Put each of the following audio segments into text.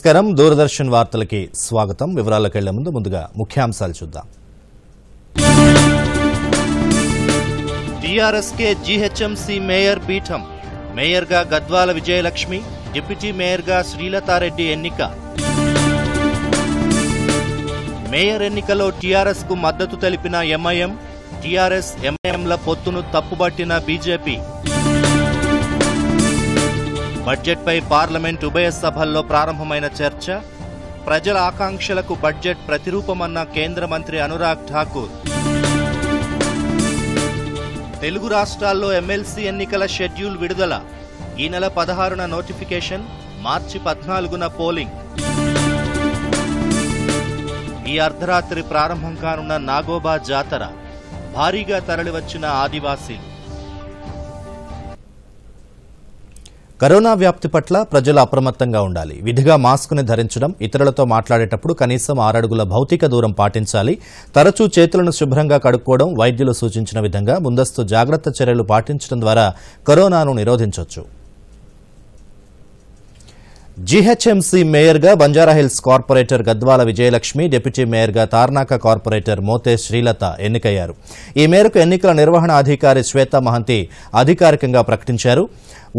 నమస్కారం దూరదర్శన్ వార్తలకి స్వాగతం వివరాలకు వెళ్లే ముందుగా ముఖ్యాంశాలు చూద్దాం టీఆర్ఎస్ కే జీహెచ్ఎంసీ మేయర్ పీఠం మేయర్ గా గద్వాల విజయలక్ష్మి డిప్యూటీ మేయర్ గా శ్రీలతారెడ్డి ఎన్నిక మేయర్ ఎన్నికలో టీఆర్ఎస్ కు మద్దతు తెలిపిన ఎంఐఎం టీఆర్ఎస్ ఎంఐఎంల పొత్తును తప్పుబట్టిన బీజేపీ బడ్జెట్ పై పార్లమెంట్ ఉభయ సభల్లో ప్రారంభమైన చర్చ ప్రజల ఆకాంక్షలకు బడ్జెట్ ప్రతిరూపమన్న కేంద్ర మంత్రి అనురాగ్ ఠాకూర్ తెలుగు రాష్ట్రాల్లో ఎమ్మెల్సీ ఎన్నికల షెడ్యూల్ విడుదల ఈ నెల 16న నోటిఫికేషన్ మార్చి 14న పోలింగ్ ఈ అర్ధరాత్రి ప్రారంభం కానున్న నాగోబా జాతర భారీగా తరలివచ్చిన ఆదివాసీలు కరోనా వ్యాప్తి పట్ల ప్రజలు అప్రమత్తంగా ఉండాలి. విధిగా మాస్కుని ధరించడం, ఇతరులతో మాట్లాడేటప్పుడు కనీసం 6 అడుగుల భౌతిక దూరం పాటించాలి. తరచూ చేతులను శుభ్రంగా కడుక్కోవడం, వైద్యులు సూచించిన విధంగా ముందస్తు జాగ్రత్త చర్యలు పాటించడం ద్వారా కరోనాను నిరోధించవచ్చు. జీహెచ్ఎంసీ మేయర్గా బంజారాహిల్స్ కార్పొరేటర్ గద్వాల విజయలక్ష్మి, డిప్యూటీ మేయర్గా తార్నాక కార్పొరేటర్ మోతే శ్రీలత ఎన్నికయ్యారు. ఈ మేరకు ఎన్నికల నిర్వహణ అధికారి శ్వేతా మహంతి అధికారికంగా ప్రకటించారు.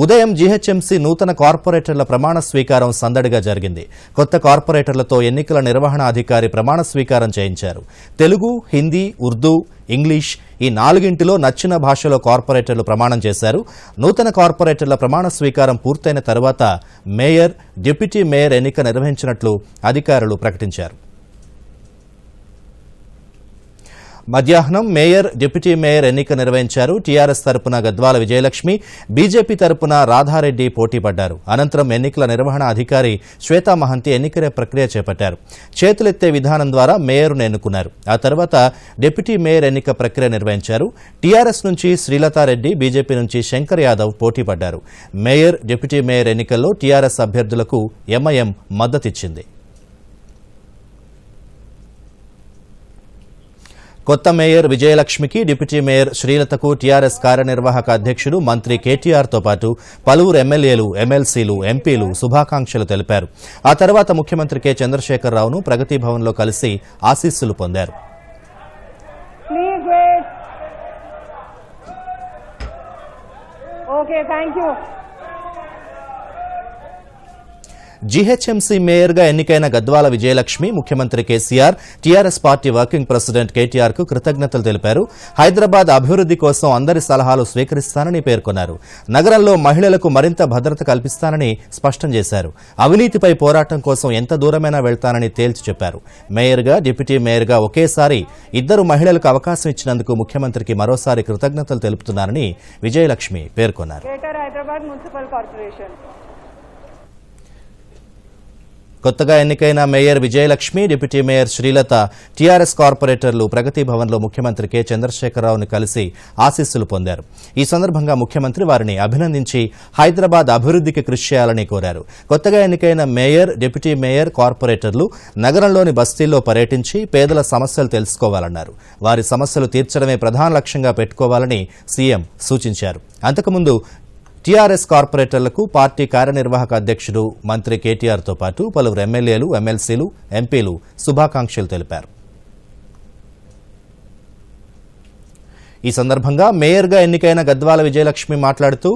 ఉదయం జీహెచ్ఎంసీ నూతన కార్పొరేటర్ల ప్రమాణ స్వీకారం సందడిగా జరిగింది. కొత్త కార్పొరేటర్లతో ఎన్నికల నిర్వహణ అధికారి ప్రమాణ స్వీకారం చేయించారు. తెలుగు, హిందీ, ఉర్దూ, ఇంగ్లీష్ ఈ 4ంటిలో నచ్చిన భాషలో కార్పొరేటర్లు ప్రమాణం చేశారు. నూతన కార్పొరేటర్ల ప్రమాణ స్వీకారం పూర్తయిన తర్వాత మేయర్, డిప్యూటీ మేయర్ ఎన్నిక నిర్వహించినట్లు అధికారులు ప్రకటించారు. మధ్యాహ్నం మేయర్, డిప్యూటీ మేయర్ ఎన్నిక నిర్వహించారు. టీఆర్ఎస్ తరపున గద్వాల విజయలక్ష్మి, బీజేపీ తరపున రాధారెడ్డి పోటీ పడ్డారు. అనంతరం ఎన్నికల నిర్వహణ అధికారి శ్వేతా మహంతి ఎన్నికల ప్రక్రియ చేపట్టారు. చేతులెత్తే విధానం ద్వారా మేయర్ను ఎన్నుకున్నారు. ఆ తర్వాత డిప్యూటీ మేయర్ ఎన్నిక ప్రక్రియ నిర్వహించారు. టీఆర్ఎస్ నుంచి శ్రీలతారెడ్డి, బీజేపీ నుంచి శంకర్ యాదవ్ పోటీ పడ్డారు. మేయర్, డిప్యూటీ మేయర్ ఎన్నికల్లో టీఆర్ఎస్ అభ్యర్థులకు ఎంఐఎం మద్దతిచ్చింది. కొత్త మేయర్ విజయలక్ష్మికి, డిప్యూటీ మేయర్ శ్రీలతకు టీఆర్ఎస్ కార్యనిర్వాహక అధ్యక్షుడు మంత్రి కేటీఆర్తో పాటు పలువురు ఎమ్మెల్యేలు, ఎమ్మెల్సీలు, ఎంపీలు శుభాకాంక్షలు తెలిపారు. ఆ తర్వాత ముఖ్యమంత్రి కె చంద్రశేఖరరావును ప్రగతి భవన్లో కలిసి ఆశీస్సులు పొందారు. జీహెచ్ఎంసీ మేయర్గా ఎన్నికైన గద్వాల విజయలక్ష్మి ముఖ్యమంత్రి KCR, TRS party working president KTR కు కృతజ్ఞతలు తెలిపారు. హైదరాబాద్ అభివృద్ది కోసం అందరి సలహాలు స్వీకరిస్తానని పేర్కొన్నారు. నగరంలో మహిళలకు మరింత భద్రత కల్పిస్తానని స్పష్టం చేశారు. అవినీతిపై పోరాటం కోసం ఎంత దూరమైనా వెళ్తానని తేల్చి చెప్పారు. మేయర్గా, డిప్యూటీ మేయర్గా ఒకేసారి 2 మహిళలకు అవకాశం ఇచ్చినందుకు ముఖ్యమంత్రికి మరోసారి కృతజ్ఞతలు తెలుపుతున్నారని విజయలక్ష్మి పేర్కొన్నారు. కొత్తగా ఎన్నికైన mayor Vijayalakshmi, deputy mayor Srilatha TRS కార్పొరేటర్లు ప్రగతి భవన్లో ముఖ్యమంత్రి కె చంద్రశేఖరరావును కలిసి ఆశీస్సులు పొందారు. ఈ సందర్భంగా ముఖ్యమంత్రి వారిని అభినందించి హైదరాబాద్ అభివృద్దికి కృషి చేయాలని కోరారు. కొత్తగా ఎన్నికైన మేయర్, డిప్యూటీ మేయర్, కార్పొరేటర్లు నగరంలోని బస్తీల్లో పర్యటించి పేదల సమస్యలు తెలుసుకోవాలన్నారు. వారి సమస్యలు తీర్చడమే ప్రధాన లక్ష్యంగా పెట్టుకోవాలని సీఎం సూచించారు. అంతకుముందు టీఆర్ఎస్ కార్పొరేటర్లకు పార్టీ కార్యనిర్వాహక అధ్యక్షుడు మంత్రి కేటీఆర్తో పాటు పలువురు ఎమ్మెల్యేలు, ఎమ్మెల్సీలు, ఎంపీలు శుభాకాంక్షలు తెలిపారు. ఈ సందర్భంగా మేయర్గా ఎన్నికైన గద్వాల విజయలక్ష్మి మాట్లాడుతూ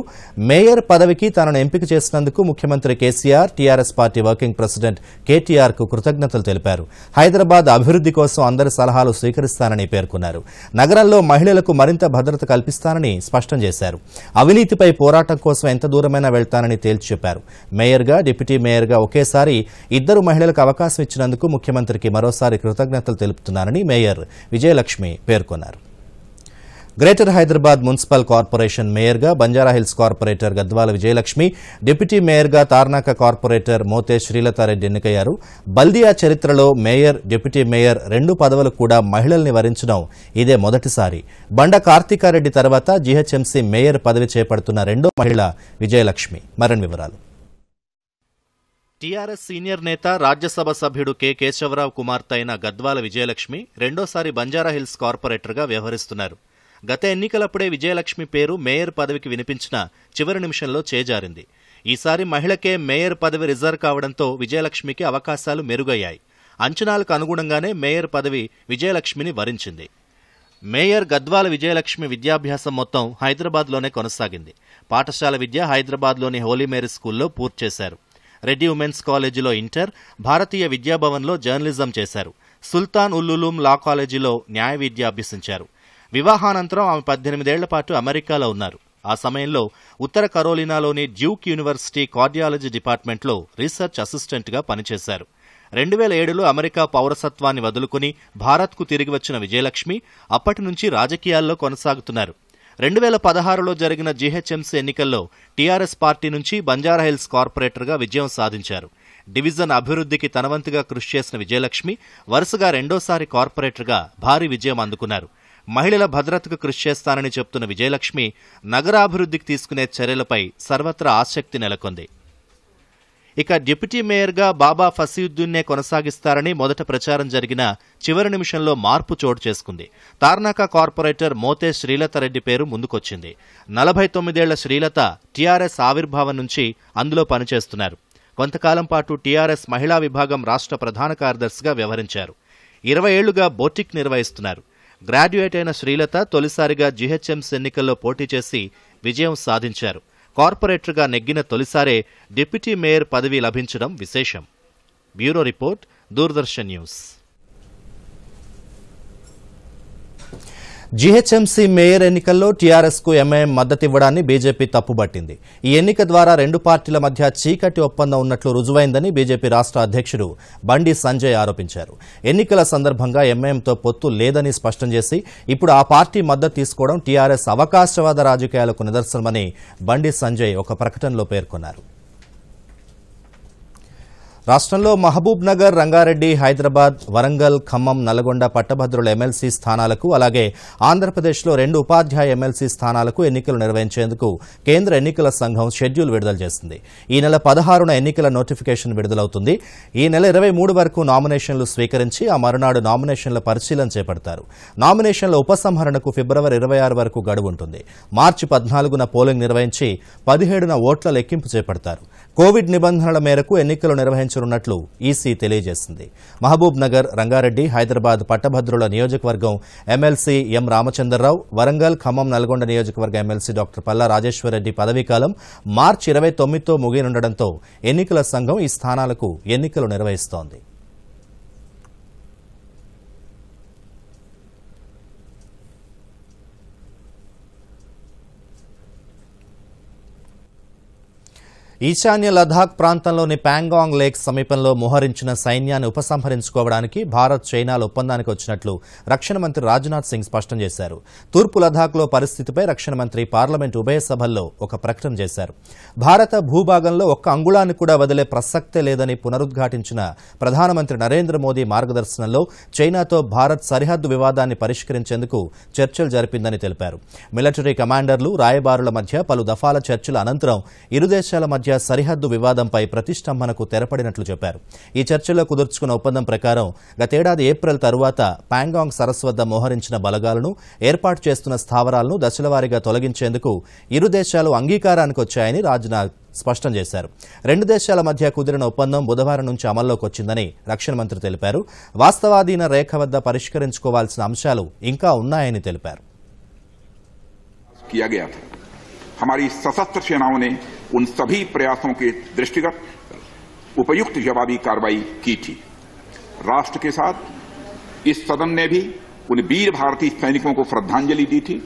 మేయర్ పదవికి తనను ఎంపిక చేసినందుకు ముఖ్యమంత్రి KCR, TRS party working president KTR కు కృతజ్ఞతలు తెలిపారు. హైదరాబాద్ అభివృద్ది కోసం అందరి సలహాలు స్వీకరిస్తానని పేర్కొన్నారు. నగరంలో మహిళలకు మరింత భద్రత కల్పిస్తానని స్పష్టం చేశారు. అవినీతిపై పోరాటం కోసం ఎంత దూరమైనా వెళ్తానని తేల్చి చెప్పారు. మేయర్గా, డిప్యూటీ మేయర్గా ఒకేసారి 2 మహిళలకు అవకాశం ఇచ్చినందుకు ముఖ్యమంత్రికి మరోసారి కృతజ్ఞతలు తెలుపుతున్నారని మేయర్ విజయలక్ష్మి పేర్కొన్నారు. గ్రేటర్ హైదరాబాద్ మున్సిపల్ కార్పొరేషన్ మేయర్గా బంజారాహిల్స్ కార్పొరేటర్ గద్వాల విజయలక్ష్మి, డిప్యూటీ మేయర్గా తార్నాక కార్పొరేటర్ మోతే శ్రీలతారెడ్డి ఎన్నికయ్యారు. బల్దియా చరిత్రలో మేయర్, డిప్యూటీ మేయర్ 2 పదవులు కూడా మహిళల్ని వరించడం ఇదే మొదటిసారి. బండ కార్తికారెడ్డి తర్వాత జీహెచ్ఎంసీ మేయర్ పదవి చేపడుతున్న 2వ మహిళ విజయలక్ష్మి. మరిన్ని వివరాలు. టీఆర్ఎస్ సీనియర్ నేత, రాజ్యసభ సభ్యుడు కె కేశవరావు కుమార్తె అయిన గద్వాల విజయలక్ష్మి రెండోసారి బంజారాహిల్స్ కార్పొరేటర్గా వ్యవహరిస్తున్నారు. గత ఎన్నికలప్పుడే విజయలక్ష్మి పేరు మేయర్ పదవికి వినిపించిన చివరి నిమిషంలో చేజారింది. ఈసారి మహిళకే మేయర్ పదవి రిజర్వ్ కావడంతో విజయలక్ష్మికి అవకాశాలు మెరుగయ్యాయి. అంచనాలకు అనుగుణంగానే మేయర్ పదవి విజయలక్ష్మిని వరించింది. మేయర్ గద్వాల విజయలక్ష్మి విద్యాభ్యాసం మొత్తం హైదరాబాద్లోనే కొనసాగింది. పాఠశాల విద్య హైదరాబాద్లోని హోలీ మేరీ స్కూల్లో పూర్తి చేశారు. రెడ్డి ఉమెన్స్ కాలేజీలో ఇంటర్, భారతీయ విద్యాభవన్లో జర్నలిజం చేశారు. సుల్తాన్ ఉల్-ఉలూం లా కాలేజీలో న్యాయ విద్య అభ్యసించారు. వివాహానంతరం ఆమె 18 ఏళ్ల పాటు అమెరికాలో ఉన్నారు. ఆ సమయంలో ఉత్తర కరోలినాలోని డ్యూక్ యూనివర్సిటీ కార్డియాలజీ డిపార్ట్మెంట్లో రీసెర్చ్ అసిస్టెంట్గా పనిచేశారు. 2007లో అమెరికా పౌరసత్వాన్ని వదులుకుని భారత్కు తిరిగి వచ్చిన విజయలక్ష్మి అప్పటి నుంచి రాజకీయాల్లో కొనసాగుతున్నారు. 2016లో జరిగిన జీహెచ్ఎంసీ ఎన్నికల్లో టీఆర్ఎస్ పార్టీ నుంచి బంజారాహిల్స్ కార్పొరేటర్గా విజయం సాధించారు. డివిజన్ అభివృద్ధికి తనవంతుగా కృషి చేసిన విజయలక్ష్మి వరుసగా రెండోసారి కార్పొరేటర్గా భారీ విజయం అందుకున్నారు. మహిళల భద్రతకు కృషి చేస్తానని చెప్తున్న విజయలక్ష్మి నగరాభివృద్ధికి తీసుకునే చర్యలపై సర్వత్రా ఆసక్తి నెలకొంది. ఇక డిప్యూటీ మేయర్గా బాబా ఫసీయుద్దీన్నే కొనసాగిస్తారని మొదట ప్రచారం జరిగిన చివరి నిమిషంలో మార్పు చోటు చేసుకుంది. తార్నాక కార్పొరేటర్ మోతే శ్రీలతారెడ్డి పేరు ముందుకొచ్చింది. 49 ఏళ్ల శ్రీలత టీఆర్ఎస్ ఆవిర్భావం నుంచి అందులో పనిచేస్తున్నారు. కొంతకాలం పాటు టీఆర్ఎస్ మహిళా విభాగం రాష్ట్ర ప్రధాన కార్యదర్శిగా వ్యవహరించారు. 20 ఏళ్లుగా బొటిక్ నిర్వహిస్తున్నారు. గ్రాడ్యుయేట్ అయిన శ్రీలత తొలిసారిగా జీహెచ్ఎంసీ ఎన్నికల్లో పోటీ చేసి విజయం సాధించారు. కార్పొరేటర్గా నెగ్గిన తొలిసారే డిప్యూటీ మేయర్ పదవి లభించడం విశేషం. Bureau report, Doordarshan news. GHMC mayor ఎన్నికల్లో టీఆర్ఎస్కు ఎంఐఎం మద్దతివ్వడాన్ని బీజేపీ తప్పుబట్టింది. ఈ ఎన్నిక ద్వారా రెండు పార్టీల మధ్య చీకటి ఒప్పందం ఉన్నట్లు రుజువైందని బీజేపీ రాష్ట్ర అధ్యక్షుడు బండి సంజయ్ ఆరోపించారు. ఎన్నికల సందర్భంగా ఎంఐఎంతో పొత్తు లేదని స్పష్టం చేసి ఇప్పుడు ఆ పార్టీ మద్దతు తీసుకోవడం టీఆర్ఎస్ అవకాశవాద రాజకీయాలకు నిదర్శనమని బండి సంజయ్ ఒక ప్రకటనలో పేర్కొన్నారు. రాష్ట్రంలో మహబూబ్ నగర్, రంగారెడ్డి, హైదరాబాద్, వరంగల్, ఖమ్మం, నల్గొండ పట్టభద్రుల ఎమ్మెల్సీ స్థానాలకు అలాగే ఆంధ్రప్రదేశ్లో 2 ఉపాధ్యాయ ఎమ్మెల్సీ స్థానాలకు ఎన్నికలు నిర్వహించేందుకు కేంద్ర ఎన్నికల సంఘం షెడ్యూల్ విడుదల చేసింది. ఈ నెల 16న ఎన్నికల నోటిఫికేషన్ విడుదలవుతుంది. ఈ నెల 23 వరకు నామినేషన్లు స్వీకరించి ఆ మరునాడు నామినేషన్ల పరిశీలన చేపడతారు. నామినేషన్ల ఉపసంహరణకు ఫిబ్రవరి 26 వరకు గడువు ఉంటుంది. మార్చి 14న పోలింగ్ నిర్వహించి 17న ఓట్ల లెక్కింపు చేపడతారు. కోవిడ్ నిబంధనల మేరకు ఎన్నికలు నిర్వహించనున్నట్లు ఈసీ తెలియజేసింది. మహబూబ్ నగర్, రంగారెడ్డి, హైదరాబాద్ పట్టభద్రుల నియోజకవర్గం ఎమ్మెల్సీ ఎం రామచంద్రరావు, వరంగల్, ఖమ్మం, నల్గొండ నియోజకవర్గ ఎమ్మెల్సీ డాక్టర్ పల్లా రాజేశ్వరరెడ్డి పదవీకాలం మార్చి 29తో ముగియనుండటంతో ఎన్నికల సంఘం ఈ స్థానాలకు ఎన్నికలు నిర్వహిస్తోంది. ఈశాన్య లదాఖ్ ప్రాంతంలోని ప్యాంగాంగ్ లేక్ సమీపంలో మోహరించిన సైన్యాన్ని ఉపసంహరించుకోవడానికి భారత్, చైనాల ఒప్పందానికి వచ్చినట్లు రక్షణ మంత్రి రాజ్నాథ్ సింగ్ స్పష్టం చేశారు. తూర్పు లదాఖ్లో పరిస్థితిపై రక్షణ మంత్రి పార్లమెంటు ఉభయ సభల్లో ఒక ప్రకటన చేశారు. భారత భూభాగంలో ఒక్క అంగుళాన్ని కూడా వదిలే ప్రసక్తే లేదని పునరుద్ఘాటించిన ప్రధానమంత్రి నరేంద్ర మోదీ మార్గదర్శనంలో చైనాతో భారత్ సరిహద్దు వివాదాన్ని పరిష్కరించేందుకు చర్చలు జరిపిందని తెలిపారు. మిలిటరీ కమాండర్లు, రాయబారుల మధ్య పలు దఫాల చర్చల అనంతరం ఇరు దేశాల మధ్య సరిహద్దు వివాదంపై ప్రతిష్టంభనకు తెరపడినట్లు చెప్పారు. ఈ చర్చల్లో కుదుర్చుకున్న ఒప్పందం ప్రకారం గతేడాది ఏప్రిల్ తరువాత ప్యాంగాంగ్ సరస్సు వద్ద మోహరించిన బలగాలను, ఏర్పాటు చేస్తున్న స్థావరాలను దశలవారీగా తొలగించేందుకు ఇరు దేశాలు అంగీకారానికి వచ్చాయని రాజ్నాథ్ స్పష్టం చేశారు. రెండు దేశాల మధ్య కుదిరిన ఒప్పందం బుధవారం నుంచి అమల్లోకి వచ్చిందని రక్షణ మంత్రి తెలిపారు. వాస్తవాధీన రేఖ వద్ద పరిష్కరించుకోవాల్సిన అంశాలు ఇంకా ఉన్నాయని తెలిపారు. हमारी सशस्त्र सेनाओं ने उन सभी प्रयासों के दृष्टिगत उपयुक्त जवाबी कार्रवाई की थी. राष्ट्र के साथ इस सदन ने भी उन वीर भारतीय सैनिकों को श्रद्धांजलि दी थी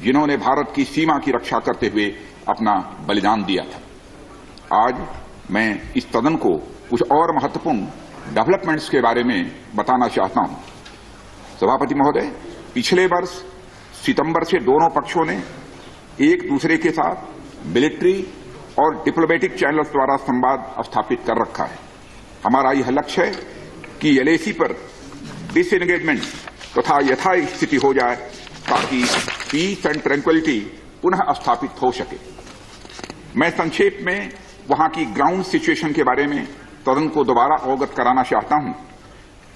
जिन्होंने भारत की सीमा की रक्षा करते हुए अपना बलिदान दिया था. आज मैं इस सदन को कुछ और महत्वपूर्ण डेवलपमेंट्स के बारे में बताना चाहता हूं. सभापति महोदय, पिछले वर्ष सितंबर से दोनों पक्षों ने एक दूसरे के साथ मिलिट्री और डिप्लोमेटिक चैनल्स द्वारा संवाद स्थापित कर रखा है. हमारा यह लक्ष्य है कि एलएसी पर डिसएंगेजमेंट तथा यथास्थिति हो जाए ताकि पीस एंड ट्रैंक्विलिटी पुनः स्थापित हो सके. मैं संक्षेप में वहां की ग्राउंड सिचुएशन के बारे में सदन को दोबारा अवगत कराना चाहता हूं.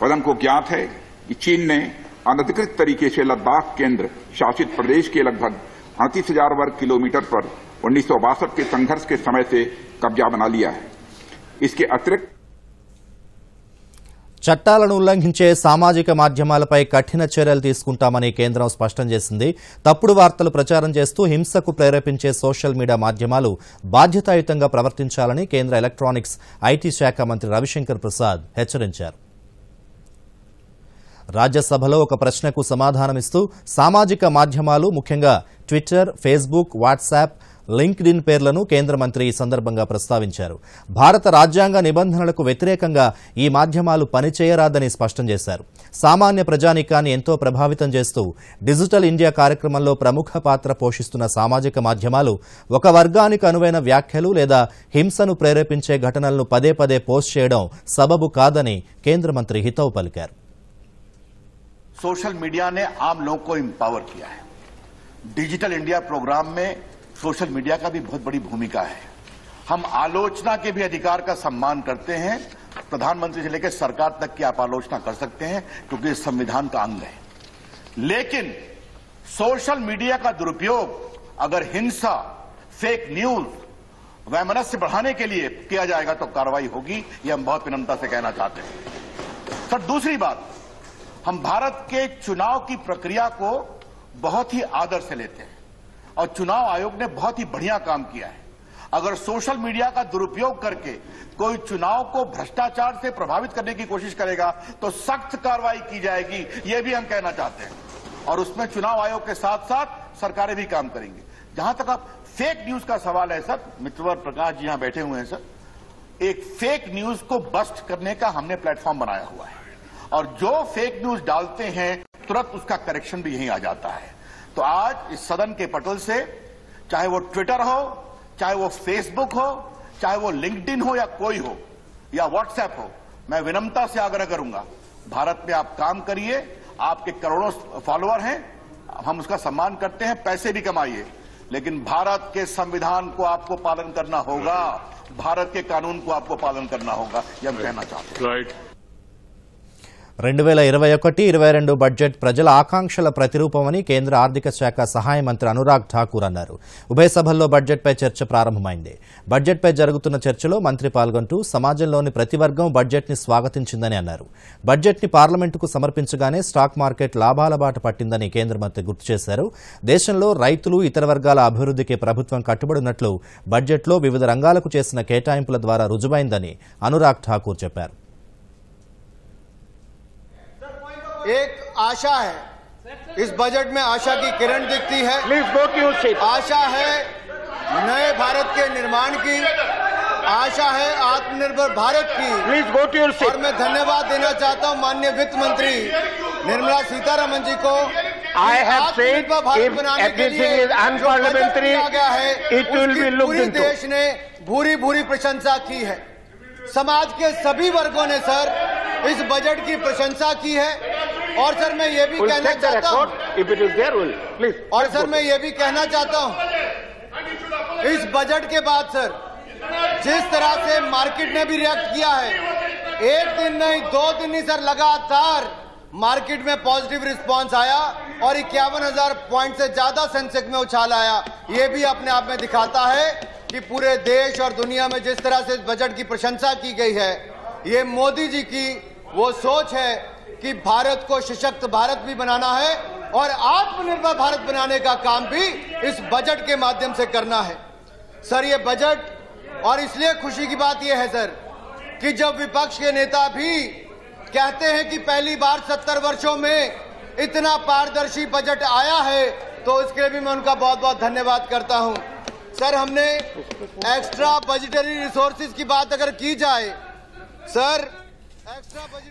सदन को ज्ञात है कि चीन ने अनधिकृत तरीके से लद्दाख केंद्र शासित प्रदेश के लगभग 38,000 वर्ग किलोमीटर पर 1962 के संघर्ष के समय से कब्जा बना लिया है। इसके अतिरिक्त చట్టాలను ఉల్లంఘించే సామాజిక మాధ్యమాలపై కఠిన చర్యలు తీసుకుంటామని కేంద్రం స్పష్టం చేసింది. తప్పుడు వార్తలు ప్రచారం చేస్తూ హింసకు ప్రేరేపించే సోషల్ మీడియా మాధ్యమాలు బాధ్యతాయుతంగా ప్రవర్తించాలని కేంద్ర ఎలక్ట్రానిక్స్ ఐటీ శాఖ మంత్రి రవిశంకర్ ప్రసాద్ హెచ్చరించారు. రాజ్యసభలో ఒక ప్రశ్నకు సమాధానమిస్తూ సామాజిక మాధ్యమాలు ముఖ్యంగా ట్విట్టర్, ఫేస్బుక్, వాట్సాప్, లింక్డ్ఇన్ పేర్లను కేంద్ర మంత్రి ఈ సందర్భంగా ప్రస్తావించారు. భారత రాజ్యాంగ నిబంధనలకు వ్యతిరేకంగా ఈ మాధ్యమాలు పనిచేయరాదని స్పష్టం చేశారు. సామాన్య ప్రజానీకాన్ని ఎంతో ప్రభావితం చేస్తూ డిజిటల్ ఇండియా కార్యక్రమంలో ప్రముఖ పాత్ర పోషిస్తున్న సామాజిక మాధ్యమాలు ఒక వర్గానికి అనువైన వ్యాఖ్యలు లేదా హింసను ప్రేరేపించే ఘటనలను పదే పదే పోస్ట్ చేయడం సబబు కాదని కేంద్ర మంత్రి హితవు పలికారు. सोशल मीडिया ने आम लोगों को एम्पावर किया है। डिजिटल इंडिया प्रोग्राम में सोशल मीडिया का भी बहुत बड़ी भूमिका है। हम आलोचना के भी अधिकार का सम्मान करते हैं। प्रधानमंत्री से लेकर सरकार तक की आप आलोचना कर सकते हैं क्योंकि ये संविधान का अंग है। लेकिन सोशल मीडिया का दुरुपयोग अगर हिंसा, फेक न्यूज, वैमनस्य बढ़ाने के लिए किया जाएगा तो कार्रवाई होगी। ये हम बहुत विनम्रता से कहना चाहते हैं। सर, दूसरी बात, हम भारत के चुनाव की प्रक्रिया को बहुत ही आदर से लेते हैं और चुनाव आयोग ने बहुत ही बढ़िया काम किया है। अगर सोशल मीडिया का दुरुपयोग करके कोई चुनाव को भ्रष्टाचार से प्रभावित करने की कोशिश करेगा तो सख्त कार्रवाई की जाएगी, यह भी हम कहना चाहते हैं। और उसमें चुनाव आयोग के साथ साथ सरकारें भी काम करेंगी। जहां तक आप फेक न्यूज का सवाल है सर, मित्रवर प्रकाश जी यहां बैठे हुए हैं सर, एक फेक न्यूज को बस्ट करने का हमने प्लेटफॉर्म बनाया हुआ है और जो फेक न्यूज डालते हैं तुरंत उसका करेक्शन भी यहीं आ जाता है। तो आज इस सदन के पटल से, चाहे वो ट्विटर हो, चाहे वो फेसबुक हो, चाहे वो लिंक्डइन हो या कोई हो या व्हाट्सएप हो, मैं विनम्रता से आग्रह करूंगा, भारत में आप काम करिए। आपके करोड़ों फॉलोअर हैं, हम उसका सम्मान करते हैं, पैसे भी कमाइए, लेकिन भारत के संविधान को आपको पालन करना होगा, भारत के कानून को आपको पालन करना होगा, यह हम कहना चाहते हैं। 2021-22 బడ్జెట్ ప్రజల ఆకాంక్షల ప్రతిరూపమని కేంద్ర ఆర్థిక శాఖ సహాయ మంత్రి అనురాగ్ ఠాకూర్ అన్నారు. ఉభయ సభల్లో బడ్జెట్పై చర్చ ప్రారంభమైంది. బడ్జెట్పై జరుగుతున్న చర్చలో మంత్రి పాల్గొంటూ సమాజంలోని ప్రతి వర్గం బడ్జెట్ని స్వాగతించిందని అన్నారు. బడ్జెట్ని పార్లమెంటుకు సమర్పించగానే స్టాక్ మార్కెట్ లాభాల బాట పట్టిందని కేంద్ర మంత్రి గుర్తు చేశారు. దేశంలో రైతులు, ఇతర వర్గాల అభివృద్ధికి ప్రభుత్వం కట్టుబడినట్లు బడ్జెట్లో వివిధ రంగాలకు చేసిన కేటాయింపుల ద్వారా రుజువైందని అనురాగ్ ఠాకూర్ చెప్పారు. एक आशा है, इस बजट में आशा की किरण दिखती है। आशा है नए भारत के निर्माण की, आशा है आत्मनिर्भर भारत की। और मैं धन्यवाद देना चाहता हूं माननीय वित्त मंत्री निर्मला सीतारमण जी को। I have said if everything is unparliamentary, it will be looked into. देश ने भूरी भूरी प्रशंसा की है। समाज के सभी वर्गों ने सर इस बजट की प्रशंसा की है। और सर मैं ये भी कहना चाहता हूं, और सर मैं ये भी कहना चाहता हूं, इस बजट के बाद सर जिस तरह से मार्केट ने भी रिएक्ट किया है, एक दिन नहीं 2 दिन नहीं सर, लगातार मार्केट में पॉजिटिव रिस्पांस आया और 51,000 पॉइंट से ज्यादा सेंसेक्स में उछाल आया। ये भी अपने आप में दिखाता है कि पूरे देश और दुनिया में जिस तरह से इस बजट की प्रशंसा की गई है, ये मोदी जी की वो सोच है कि भारत को सशक्त भारत भी बनाना है और आत्मनिर्भर भारत बनाने का काम भी इस बजट के माध्यम से करना है। सर ये बजट, और इसलिए खुशी की बात यह है सर कि जब विपक्ष के नेता भी कहते हैं कि पहली बार 70 वर्षों में इतना पारदर्शी बजट आया है, तो इसके लिए भी मैं उनका बहुत बहुत धन्यवाद करता हूं। सर हमने एक्स्ट्रा बजटरी रिसोर्सेज की बात अगर की जाए सर,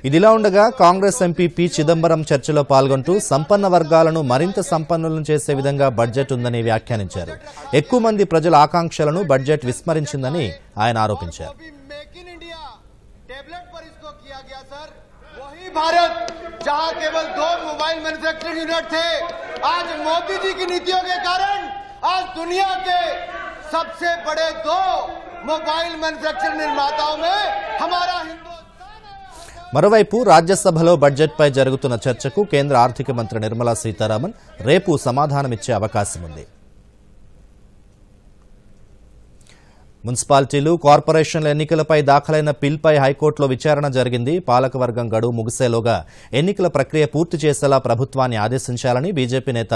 ఇదిలా ఉండగా కాంగ్రెస్ ఎంపీ పి చిదంబరం చర్చలో పాల్గొంటూ సంపన్న వర్గాలను మరింత సంపన్నులను చేసే విధంగా బడ్జెట్ ఉందని వ్యాఖ్యానించారు. ఎక్కువ మంది ప్రజల ఆకాంక్షలను బడ్జెట్ విస్మరించిందని ఆయన ఆరోపించారు. भारत जहां केवल 2 मोबाइल मैन्युफैक्चरिंग यूनिट थे, आज मोदी जी की नीतियों के कारण आज दुनिया के सबसे बड़े 2 मोबाइल मैन्युफैक्चरिंग निर्माताओं में हमारा మరోవైపు రాజ్యసభలో బడ్జెట్పై జరుగుతున్న చర్చకు కేంద్ర ఆర్థిక మంత్రి నిర్మలా సీతారామన్ రేపు సమాధానమిచ్చే అవకాశం ఉంది. మున్సిపాలిటీలు కార్పొరేషన్ల ఎన్నికలపై దాఖలైన పిల్పై హైకోర్టులో విచారణ జరిగింది. పాలకవర్గం గడువు ముగిసేలోగా ఎన్నికల ప్రక్రియ పూర్తి చేసేలా ప్రభుత్వాన్ని ఆదేశించాలని బీజేపీ నేత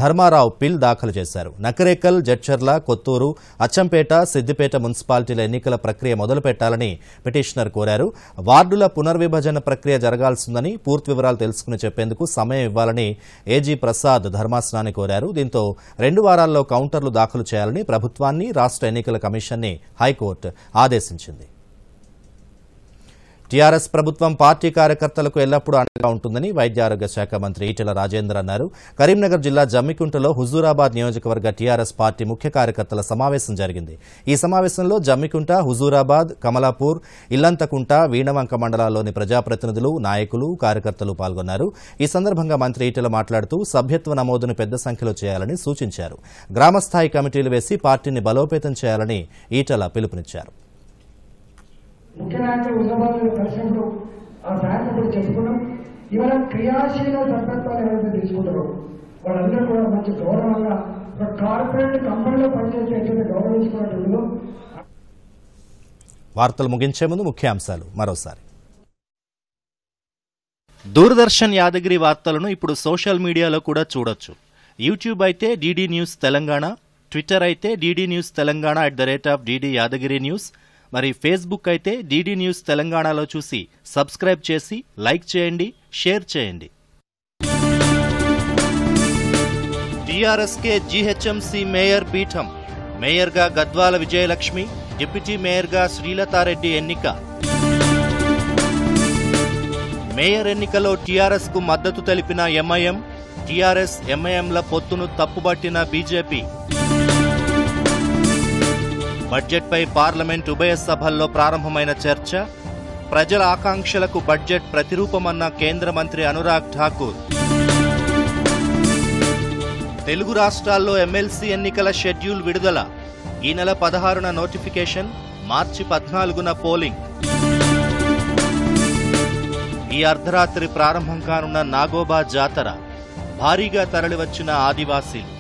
ధర్మారావు పిల్ దాఖలు చేశారు. నకరేకల్, జడ్చర్ల, కొత్తూరు, అచ్చంపేట, సిద్దిపేట మున్సిపాలిటీల ఎన్నికల ప్రక్రియ మొదలుపెట్టాలని పిటిషనర్ కోరారు. వార్డుల పునర్విభజన ప్రక్రియ జరగాల్సిందని, పూర్తి వివరాలు తెలుసుకుని చెప్పేందుకు సమయం ఇవ్వాలని ఏజీ ప్రసాద్ ధర్మాసనాన్ని కోరారు. దీంతో 2 వారాల్లో కౌంటర్లు దాఖలు చేయాలని ప్రభుత్వాన్ని, రాష్ట్ర ఎన్నికల కమిషన్ హైకోర్టు ఆదేశించింది. టీఆర్ఎస్ ప్రభుత్వం పార్టీ కార్యకర్తలకు ఎల్లప్పుడూ అండగా ఉంటుందని వైద్య ఆరోగ్య శాఖ మంత్రి ఈటెల రాజేందర్ అన్నారు. కరీంనగర్ జిల్లా జమ్మికుంటలో హుజూరాబాద్ నియోజకవర్గ టీఆర్ఎస్ పార్టీ ముఖ్య కార్యకర్తల సమావేశం జరిగింది. ఈ సమావేశంలో జమ్మికుంట, హుజూరాబాద్, కమలాపూర్, ఇల్లంతకుంట, వీణవంక మండలాల్లోని ప్రజాప్రతినిధులు, నాయకులు, కార్యకర్తలు పాల్గొన్నారు. ఈ సందర్భంగా మంత్రి ఈటెల మాట్లాడుతూ సభ్యత్వ నమోదును పెద్ద సంఖ్యలో చేయాలని సూచించారు. గ్రామస్థాయి కమిటీలు వేసి పార్టీని బలోపేతం చేయాలని ఈటెల పిలుపునిచ్చారు. ముఖ్య నాయకులు హుజూరాబాద్లో కలిసినప్పుడు ఆ శాఖప్పుడు చెప్పుకున్నాం. ఇవాళ క్రియాశీల సభ్యత్వాలు ఎవరైతే తీసుకుంటారో వాళ్ళందరూ కూడా మంచి గౌరవంగా ఒక కార్పొరేట్ కంపెనీలో పనిచేసే ఎట్లయితే గౌరవించుకున్నట్టు. వార్తలు ముగించే ముందు ముఖ్యాంశాలు మరోసారి. దూరదర్శన్ యాదగిరి వార్తలను ఇప్పుడు సోషల్ మీడియాలో కూడా చూడొచ్చు. యూట్యూబ్ అయితే డీడీ న్యూస్ తెలంగాణ, ట్విట్టర్ అయితే DD news Telangana @DD Yadagiri news, మరి ఫేస్బుక్ అయితే డీడీ న్యూస్ తెలంగాణలో చూసి సబ్స్క్రైబ్ చేసి లైక్ చేయండి, షేర్ చేయండి. టీఆర్ఎస్కే జీహెచ్ఎంసీ మేయర్ పీఠం. మేయర్గా గద్వాల విజయలక్ష్మి, డిప్యూటీ మేయర్గా శ్రీలతారెడ్డి ఎన్నిక. మేయర్ ఎన్నికలో టీఆర్ఎస్కు మద్దతు తెలిపిన ఎంఐఎం, టీఆర్ఎస్ ఎంఐఎంల పొత్తును తప్పుబట్టిన బీజేపీ. బడ్జెట్పై పార్లమెంట్ ఉభయ సభల్లో ప్రారంభమైన చర్చ. ప్రజల ఆకాంక్షలకు బడ్జెట్ ప్రతిరూపమన్న కేంద్ర మంత్రి అనురాగ్ ఠాకూర్. తెలుగు రాష్ట్రాల్లో ఎమ్మెల్సీ ఎన్నికల షెడ్యూల్ విడుదల. ఈ నెల 16న నోటిఫికేషన్, మార్చి 14న పోలింగ్. ఈ అర్ధరాత్రి ప్రారంభం కానున్న నాగోబా జాతర. భారీగా తరలివచ్చిన ఆదివాసీలు.